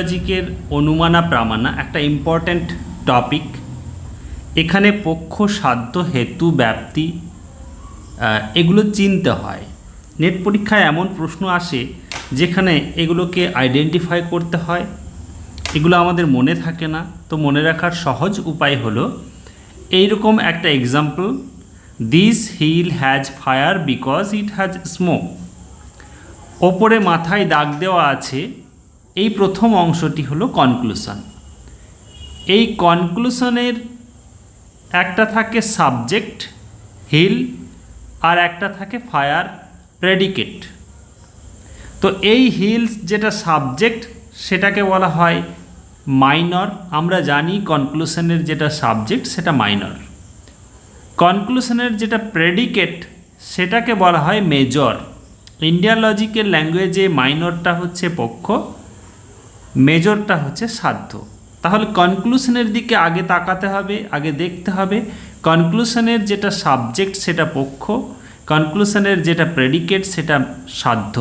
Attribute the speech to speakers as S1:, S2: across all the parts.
S1: লজিকের অনুমানা প্রামানা একটা important topic. এখানে পক্ষ, সাধ্য, হেতু, ব্যাপ্তি এগুলো চিনতে হয়। নেট পরীক্ষায় এমন প্রশ্ন আসে যেখানে এগুলোকে আইডেন্টিফাই করতে হয়। এগুলো আমাদের মনে থাকে না, তো মনে রাখার সহজ উপায় হলো এইরকম একটা example, this hill has fire because it has smoke. ওপরে মাথায় দাগ দেওয়া আছে, এই প্রথম অংশটি হলো কনক্লুশন। এই কনক্লুশনের একটা থাকে সাবজেক্ট হিল আর একটা থাকে ফায়ার প্রেডিকেট। তো এই হিলস যেটা সাবজেক্ট সেটাকে বলা হয় মাইনর। আমরা জানি কনক্লুশনের যেটা সাবজেক্ট সেটা মাইনর। কনক্লুশনের যেটা প্রেডিকেট সেটাকে বলা হয় মেজর। ইন্ডিয়ান লজিকের ল্যাঙ্গুয়েজে মাইনরটা হচ্ছে পক্ষ, মেজরটা হচ্ছে সাধ্য। তাহলে কনক্লুশনের দিকে আগে তাকাতে হবে, আগে দেখতে হবে কনক্লুশনের যেটা সাবজেক্ট সেটা পক্ষ, কনক্লুশনের যেটা প্রেডিকেট সেটা সাধ্য।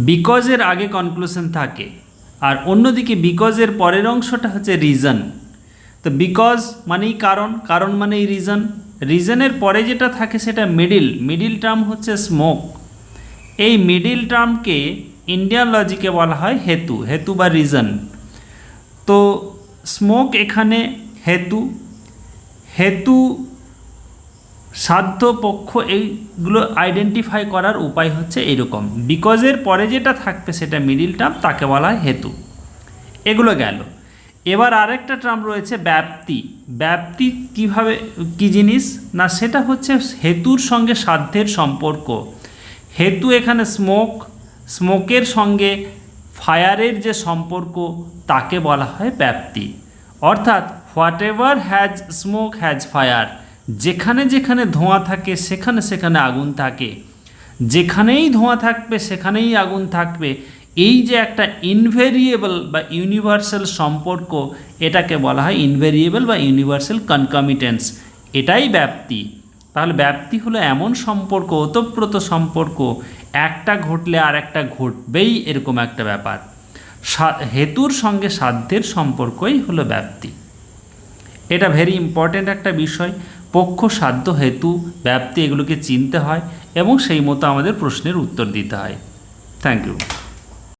S1: বিকজের আগে কনক্লুশন থাকে, আর অন্যদিকে বিকজের পরের অংশটা হচ্ছে রিজন। তো বিকজ মানেই কারণ, কারণ মানেই রিজন, রিজনের পরে যেটা থাকে সেটা মিডিল টার্ম হচ্ছে স্মোক। এই মিডিল টার্মকে ইন্ডিয়ান লজিকে বলা হয় হেতু, হেতু বা রিজন। তো স্মোক এখানে হেতু, হেতু, সাধ্য, পক্ষ, এইগুলো আইডেন্টিফাই করার উপায় হচ্ছে এরকম। বিকজের পরে যেটা থাকবে সেটা মিডিল টার্ম, তাকে বলা হয় হেতু। এগুলো গেল। এবার আরেকটা টার্ম রয়েছে ব্যাপ্তি। ব্যাপ্তি কিভাবে, কি জিনিস না, সেটা হচ্ছে হেতুর সঙ্গে সাধ্যের সম্পর্ক। হেতু এখানে স্মোক, স্মোকের সঙ্গে ফায়ারের যে সম্পর্ক তাকে বলা হয় ব্যাপ্তি। অর্থাৎ what ever has smoke has fire, যেখানে যেখানে ধোঁয়া থাকে সেখানে সেখানে আগুন থাকে, যেখানেই ধোঁয়া থাকবে সেখানেই আগুন থাকবে। এই যে একটা ইনভেরিয়েবল বা ইউনিভার্সাল সম্পর্ক, এটাকে বলা হয় ইনভেরিয়েবল বা ইউনিভার্সাল কনকমিটেন্স, এটাই ব্যাপ্তি। তাহলে ব্যাপ্তি হলো এমন সম্পর্ক, ওতপ্রোত সম্পর্ক, একটা ঘটলে আর একটা ঘটবেই, এরকম একটা ব্যাপার। হেতুর সঙ্গে সাধ্যের সম্পর্কই হলো ব্যাপ্তি। এটা ভেরি ইম্পর্ট্যান্ট একটা বিষয়। পক্ষ, সাধ্য, হেতু, ব্যাপ্তি এগুলোকে চিনতে হয় এবং সেই মতো আমাদের প্রশ্নের উত্তর দিতে হয়। Thank you.